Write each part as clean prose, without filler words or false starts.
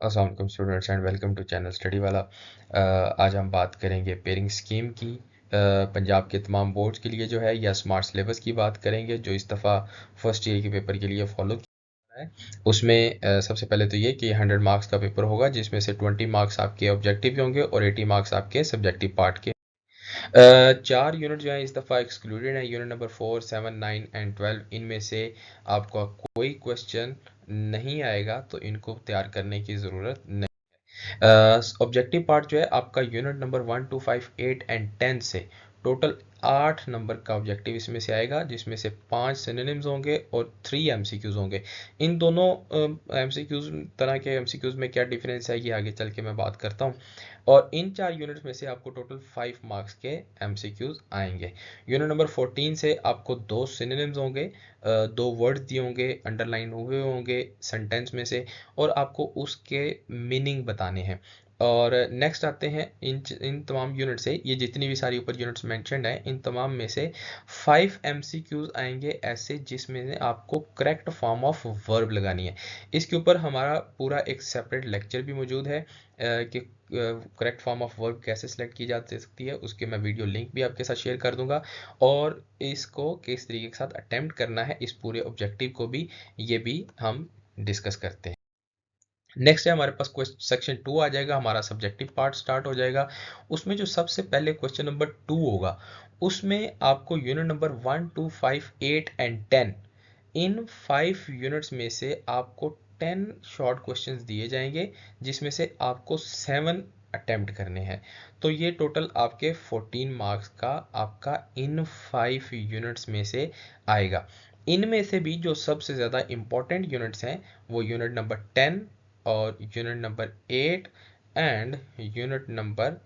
अस्सलाम वालेकुम students and welcome to channel study वाला। आज हम बात करेंगे पेयरिंग स्कीम की। पंजाब के तमाम बोर्ड्स के लिए जो है या स्मार्ट सिलेबस की बात करेंगे जो इस दफ़ा फर्स्ट ईयर के पेपर के लिए फॉलो किया है। उसमें सबसे पहले तो ये कि 100 मार्क्स का पेपर होगा जिसमें से 20 मार्क्स आपके ऑब्जेक्टिव के होंगे और 80 मार्क्स आपके सब्जेक्टिव पार्ट के। चार यूनिट जो है इस दफ़ा एक्सक्लूडेड है, यूनिट नंबर 4, 7, 9 एंड 12। इनमें से आपका कोई क्वेश्चन नहीं आएगा तो इनको तैयार करने की ज़रूरत नहीं। ऑब्जेक्टिव पार्ट जो है आपका यूनिट नंबर 1, 2, 5, 8 एंड 10 से टोटल 8 नंबर का ऑब्जेक्टिव इसमें से आएगा, जिसमें से 5 सिनोनिम्स होंगे और 3 एमसीक्यूज होंगे। इन दोनों एमसीक्यूज तरह के एमसीक्यूज में क्या डिफरेंस है ये आगे चल के मैं बात करता हूँ। और इन 4 यूनिट्स में से आपको टोटल 5 मार्क्स के एमसीक्यूज आएंगे। यूनिट नंबर 14 से आपको 2 सिनोनिम्स होंगे, 2 वर्ड्स दिए होंगे, अंडरलाइन हुए होंगे सेंटेंस में से, और आपको उसके मीनिंग बताने हैं। और नेक्स्ट आते हैं इन तमाम यूनिट से, ये जितनी भी सारी ऊपर यूनिट्स मेंशन्ड हैं इन तमाम में से 5 एमसीक्यूज आएंगे ऐसे जिसमें से आपको करेक्ट फॉर्म ऑफ वर्ब लगानी है। इसके ऊपर हमारा पूरा एक सेपरेट लेक्चर भी मौजूद है कि करेक्ट फॉर्म ऑफ वर्ब कैसे सिलेक्ट की जा सकती है। उसके मैं वीडियो लिंक भी आपके साथ शेयर कर दूंगा और इसको किस तरीके के साथ अटेम्प्ट करना है इस पूरे ऑब्जेक्टिव को भी, ये भी हम डिस्कस करते हैं। नेक्स्ट है हमारे पास सेक्शन 2 आ जाएगा, हमारा सब्जेक्टिव पार्ट स्टार्ट हो जाएगा। उसमें जो सबसे पहले क्वेश्चन नंबर 2 होगा उसमें आपको unit number 1, 2, 5, 8 and 10, in 5 units में से आपको 10 शॉर्ट क्वेश्चंस दिए जाएंगे जिसमें से आपको 7 अटेम्प्ट करने हैं। तो ये टोटल आपके 14 मार्क्स का आपका इन 5 यूनिट्स में से आएगा। इनमें से भी जो सबसे ज़्यादा इम्पोर्टेंट यूनिट्स हैं वो यूनिट नंबर 10 और unit number 8 and unit number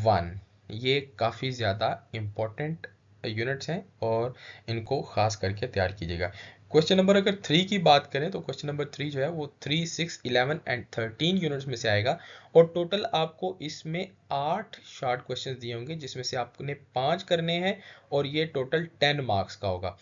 1, ये काफ़ी ज़्यादा इम्पोर्टेंट यूनिट्स हैं और इनको खास करके तैयार कीजिएगा। क्वेश्चन नंबर अगर 3 की बात करें तो क्वेश्चन नंबर 3 जो है वो 3, 6, 11 एंड 13 यूनिट्स में से आएगा और टोटल आपको इसमें 8 शॉर्ट क्वेश्चंस दिए होंगे जिसमें से आपने 5 करने हैं और ये टोटल 10 मार्क्स का होगा।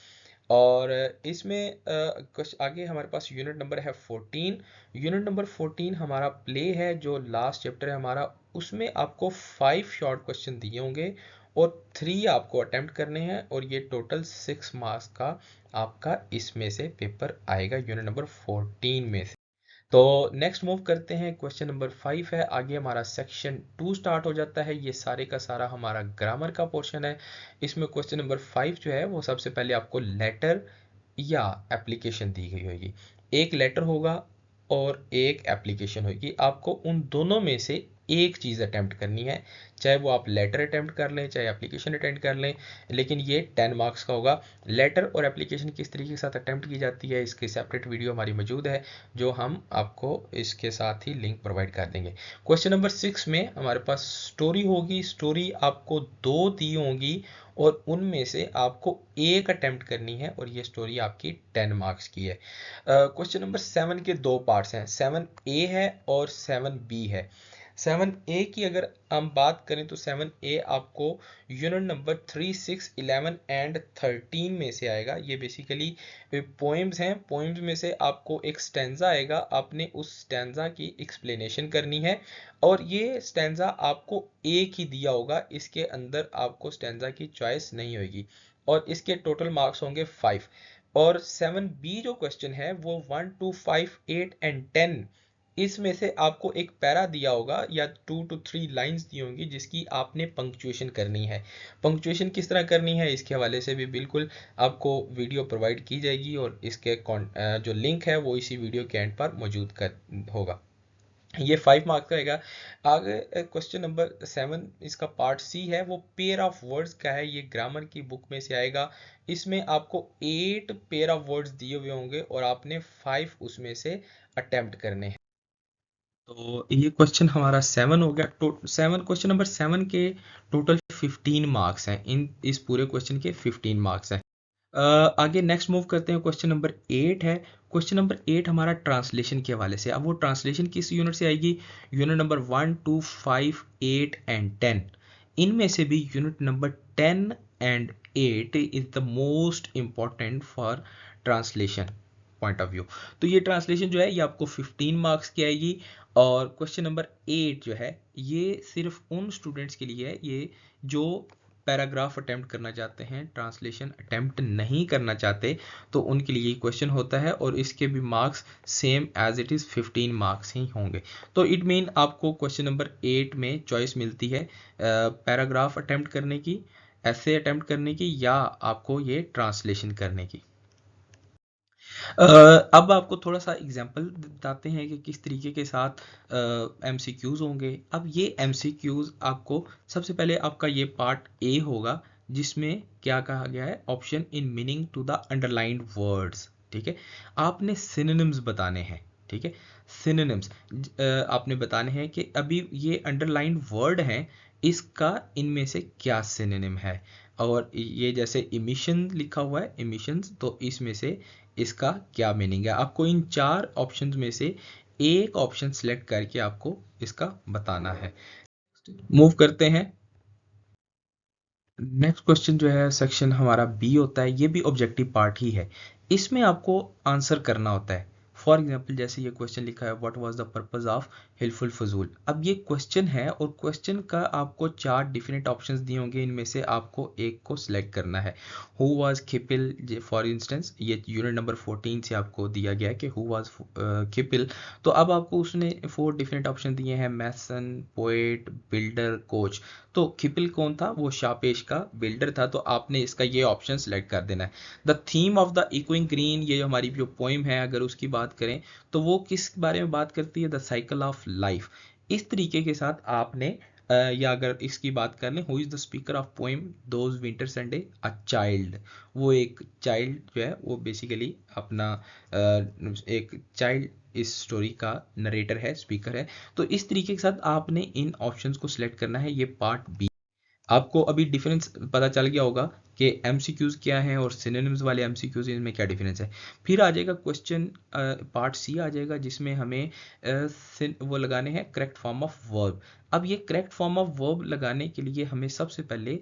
और इसमें कुछ आगे हमारे पास यूनिट नंबर है 14। यूनिट नंबर 14 हमारा प्ले है, जो लास्ट चैप्टर है हमारा, उसमें आपको 5 शॉर्ट क्वेश्चन दिए होंगे और 3 आपको अटेम्प्ट करने हैं और ये टोटल 6 मार्क्स का आपका इसमें से पेपर आएगा यूनिट नंबर 14 में से। तो नेक्स्ट मूव करते हैं, क्वेश्चन नंबर 5 है, आगे हमारा सेक्शन 2 स्टार्ट हो जाता है। ये सारे का सारा हमारा ग्रामर का पोर्शन है। इसमें क्वेश्चन नंबर 5 जो है वो सबसे पहले आपको लेटर या एप्लीकेशन दी गई होगी। एक लेटर होगा और एक एप्लीकेशन होगी, आपको उन दोनों में से एक चीज़ अटेम्प्ट करनी है, चाहे वो आप लेटर अटेम्प्ट कर लें चाहे एप्लीकेशन अटेम्प्ट कर लें, लेकिन ये 10 मार्क्स का होगा। लेटर और एप्लीकेशन किस तरीके के साथ अटेम्प्ट की जाती है इसकी सेपरेट वीडियो हमारी मौजूद है जो हम आपको इसके साथ ही लिंक प्रोवाइड कर देंगे। क्वेश्चन नंबर 6 में हमारे पास स्टोरी होगी। स्टोरी आपको 2 दी होंगी और उनमें से आपको एक अटेम्प्ट करनी है और ये स्टोरी आपकी 10 मार्क्स की है। क्वेश्चन नंबर 7 के 2 पार्ट्स हैं, 7A है और 7B है। 7A की अगर हम बात करें तो 7A आपको यूनिट नंबर 3, 6, 11 एंड 13 में से आएगा। ये बेसिकली पोएम्स हैं। पोएम्स में से आपको एक स्टैंजा आएगा, आपने उस स्टैंजा की एक्सप्लेनेशन करनी है और ये स्टैंजा आपको एक ही दिया होगा, इसके अंदर आपको स्टैंजा की चॉइस नहीं होगी और इसके टोटल मार्क्स होंगे 5। और 7B जो क्वेश्चन है वो 1, 2, 5, 8 एंड 10, इसमें से आपको एक पैरा दिया होगा या 2 to 3 लाइंस दी होंगी जिसकी आपने पंक्चुएशन करनी है। पंक्चुएशन किस तरह करनी है इसके हवाले से भी बिल्कुल आपको वीडियो प्रोवाइड की जाएगी और इसके जो लिंक है वो इसी वीडियो के एंड पर मौजूद होगा। ये 5 मार्क्स का आएगा। आगे क्वेश्चन नंबर 7 इसका पार्ट सी है, वो पेयर ऑफ वर्ड्स का है। ये ग्रामर की बुक में से आएगा। इसमें आपको 8 पेयर ऑफ वर्ड्स दिए हुए होंगे और आपने 5 उसमें से अटेम्प्ट करने हैं। तो ये क्वेश्चन हमारा 7 हो गया। 7 क्वेश्चन नंबर 7 के टोटल 15 मार्क्स हैं, इन इस पूरे क्वेश्चन के 15 मार्क्स हैं। आगे नेक्स्ट मूव करते हैं, क्वेश्चन नंबर 8 है। क्वेश्चन नंबर 8 हमारा ट्रांसलेशन के हवाले से। अब वो ट्रांसलेशन किस यूनिट से आएगी? Unit number 1, 2, 5, 8 and 10। इनमें से भी unit number 10 and 8 is the most important for translation. Point of view. तो ये ट्रांसलेशन जो है ये आपको 15 मार्क्स की आएगी। और क्वेश्चन नंबर 8 जो है ये सिर्फ उन स्टूडेंट्स के लिए है, ये जो पैराग्राफ अटेम्प्ट करना चाहते हैं, ट्रांसलेशन अटेम्प्ट नहीं करना चाहते, तो उनके लिए ये क्वेश्चन होता है और इसके भी marks same as it is 15 marks ही होंगे। तो इट मीन आपको क्वेश्चन नंबर 8 में चॉइस मिलती है पैराग्राफ अटेम्प्ट करने की, ऐसे अटेम्प्ट करने की, या आपको ये ट्रांसलेशन करने की। अब आपको थोड़ा सा एग्जांपल बताते हैं कि किस तरीके के साथ एमसीक्यूज होंगे। अब ये एमसीक्यूज आपको सबसे पहले आपका ये पार्ट ए होगा जिसमें क्या कहा गया है, option in meaning to the underlined words. ठीक है, आपने सिनोनिम्स बताने हैं। ठीक है, सिनोनिम्स आपने बताने हैं कि अभी ये अंडरलाइंड वर्ड हैं, इसका इनमें से क्या सिनोनिम है। और ये जैसे इमिशन लिखा हुआ है, इमिशंस, तो इसमें से इसका क्या मीनिंग है। आपको इन 4 ऑप्शंस में से एक ऑप्शन सिलेक्ट करके आपको इसका बताना है। मूव करते हैं। नेक्स्ट क्वेश्चन जो है सेक्शन हमारा बी होता है, ये भी ऑब्जेक्टिव पार्ट ही है। इसमें आपको आंसर करना होता है। फॉर एग्जाम्पल जैसे ये क्वेश्चन लिखा है, what was the purpose of हिलफुल फजूल। अब ये क्वेश्चन है और क्वेश्चन का आपको 4 डिफरेंट ऑप्शंस दिए होंगे, इनमें से आपको एक को सिलेक्ट करना है। हु वाज खिपिल, फॉर इंस्टेंस ये यूनिट नंबर 14 से आपको दिया गया है कि हु वाज खिपिल। तो अब आपको उसने 4 डिफरेंट ऑप्शन दिए हैं, मैसन, पोएट, बिल्डर, कोच। तो खिपिल कौन था, वो शापेश का बिल्डर था। तो आपने इसका ये ऑप्शन सेलेक्ट कर देना है। The theme of the echoing green, ये जो हमारी जो पोइम है अगर उसकी बात करें तो वो किस बारे में बात करती है, द साइकिल ऑफ लाइफ। इस तरीके के साथ आपने या अगर इसकी बात कर लें, who is the speaker of poem those winter Sunday, a child. वो एक चाइल्ड जो है वो बेसिकली अपना एक चाइल्ड इस स्टोरी का नरेटर है, स्पीकर है। तो इस तरीके के साथ आपने इन ऑप्शंस को सिलेक्ट करना है। ये पार्ट बी। आपको अभी डिफरेंस पता चल गया होगा कि एमसीक्यूज क्या हैं और सिनोनिम्स वाले एमसीक्यूज इनमें क्या डिफरेंस है। फिर आ जाएगा क्वेश्चन पार्ट सी आ जाएगा जिसमें हमें वो लगाने हैं करेक्ट फॉर्म ऑफ वर्ब। अब ये करेक्ट फॉर्म ऑफ वर्ब लगाने के लिए हमें सबसे पहले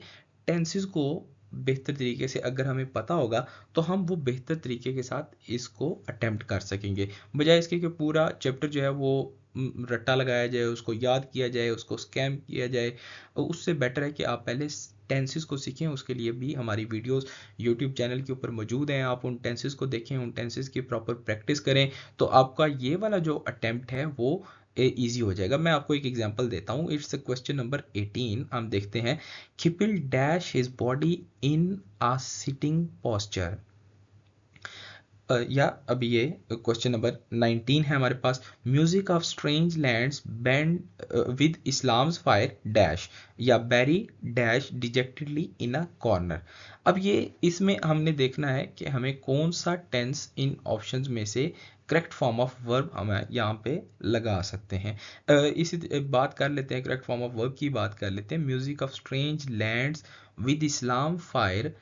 टेंसेस को बेहतर तरीके से अगर हमें पता होगा तो हम वो बेहतर तरीके के साथ इसको अटेम्प्ट कर सकेंगे, बजाय इसके कि पूरा चैप्टर जो है वो रट्टा लगाया जाए, उसको याद किया जाए, उसको स्कैम किया जाए। उससे बेटर है कि आप पहले टेंसेस को सीखें। उसके लिए भी हमारी वीडियोस यूट्यूब चैनल के ऊपर मौजूद हैं, आप उन टेंसेस को देखें, उन टेंसेस की प्रॉपर प्रैक्टिस करें, तो आपका ये वाला जो अटेम्प्ट है वो ईजी हो जाएगा। मैं आपको एक एग्जांपल देता हूँ। It's question number 18। हम देखते हैं, खिपिल dash his body in a sitting posture. या अभी ये क्वेश्चन नंबर 19 है हमारे पास, music of strange lands band with Islam's fire dash, या Barry dash डिजेक्टेडली in a corner. अब ये इसमें हमने देखना है कि हमें कौन सा टेंस इन ऑप्शंस में से करेक्ट फॉर्म ऑफ वर्ब हम यहाँ पे लगा सकते हैं। इसी बात कर लेते हैं, करेक्ट फॉर्म ऑफ वर्ब की बात कर लेते हैं। Music of strange lands with Islam fire,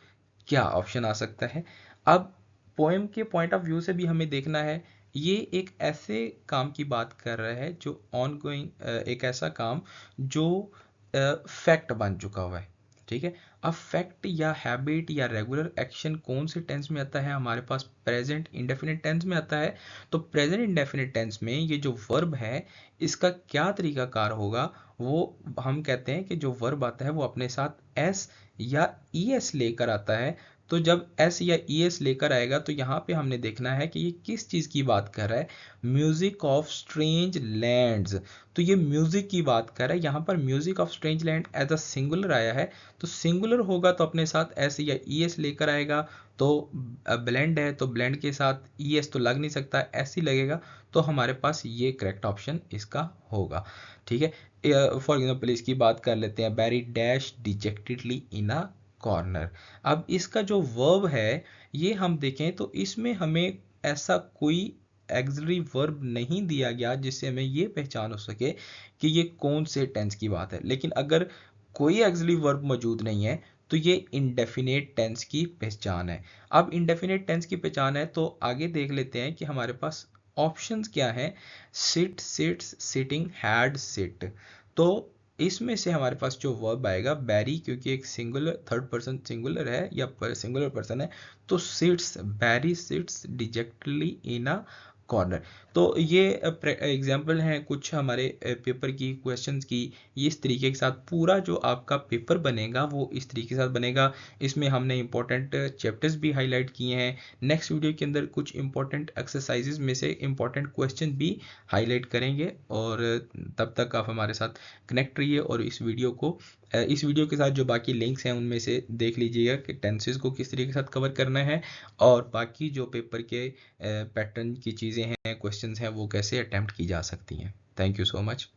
क्या ऑप्शन आ सकता है। अब पोएम के पॉइंट ऑफ व्यू से भी हमें देखना है, ये एक ऐसे काम की बात कर रहा है जो ऑन गोइंग, एक ऐसा काम जो फैक्ट बन चुका हुआ है। ठीक है, अब फैक्ट या हैबिट या रेगुलर एक्शन कौन से टेंस में आता है, हमारे पास प्रेजेंट इंडेफिनिट टेंस में आता है। तो प्रेजेंट इंडेफिनिट टेंस में ये जो वर्ब है इसका क्या तरीकाकार होगा, वो हम कहते हैं कि जो वर्ब आता है वो अपने साथ एस या ई एस लेकर आता है। तो जब एस या ई एस लेकर आएगा तो यहाँ पे हमने देखना है कि ये किस चीज़ की बात कर रहा है, म्यूजिक ऑफ स्ट्रेंज लैंड्स। तो ये म्यूजिक की बात कर रहा है, यहाँ पर music of strange land as a singular आया है। तो सिंगुलर होगा तो अपने साथ एस या ई एस लेकर आएगा। तो ब्लेंड है तो ब्लेंड के साथ ई एस तो लग नहीं सकता, एस ही लगेगा। तो हमारे पास ये करेक्ट ऑप्शन इसका होगा। ठीक है, फॉर एग्जाम्पल इसकी बात कर लेते हैं, बैरी डैश डिजेक्टेडली इन अ कॉर्नर। अब इसका जो वर्ब है ये हम देखें तो इसमें हमें ऐसा कोई एक्सिलरी वर्ब नहीं दिया गया जिससे हमें ये पहचान हो सके कि ये कौन से टेंस की बात है। लेकिन अगर कोई एक्सिलरी वर्ब मौजूद नहीं है तो ये इंडेफिनेट टेंस की पहचान है। अब इंडेफिनेट टेंस की पहचान है तो आगे देख लेते हैं कि हमारे पास ऑप्शंस क्या है। Sit, sits, sitting, had, sit. तो इसमें से हमारे पास जो वर्ब आएगा बैरी, क्योंकि एक सिंगुलर थर्ड पर्सन सिंगुलर है या सिंगुलर पर्सन है, तो sits, Barry sits dejectedly in a corner. तो ये एग्जाम्पल हैं कुछ हमारे पेपर की क्वेश्चंस की। ये इस तरीके के साथ पूरा जो आपका पेपर बनेगा वो इस तरीके के साथ बनेगा। इसमें हमने इंपॉर्टेंट चैप्टर्स भी हाईलाइट किए हैं। नेक्स्ट वीडियो के अंदर कुछ इंपॉर्टेंट एक्सरसाइजेज में से इंपॉर्टेंट क्वेश्चन भी हाईलाइट करेंगे, और तब तक आप हमारे साथ कनेक्ट रहिए। और इस वीडियो के साथ जो बाकी लिंक्स हैं उनमें से देख लीजिएगा कि टेंसेस को किस तरीके के साथ कवर करना है, और बाकी जो पेपर के पैटर्न की चीज़ें हैं, क्वेश्चंस हैं, वो कैसे अटेम्प्ट की जा सकती हैं। Thank you so much.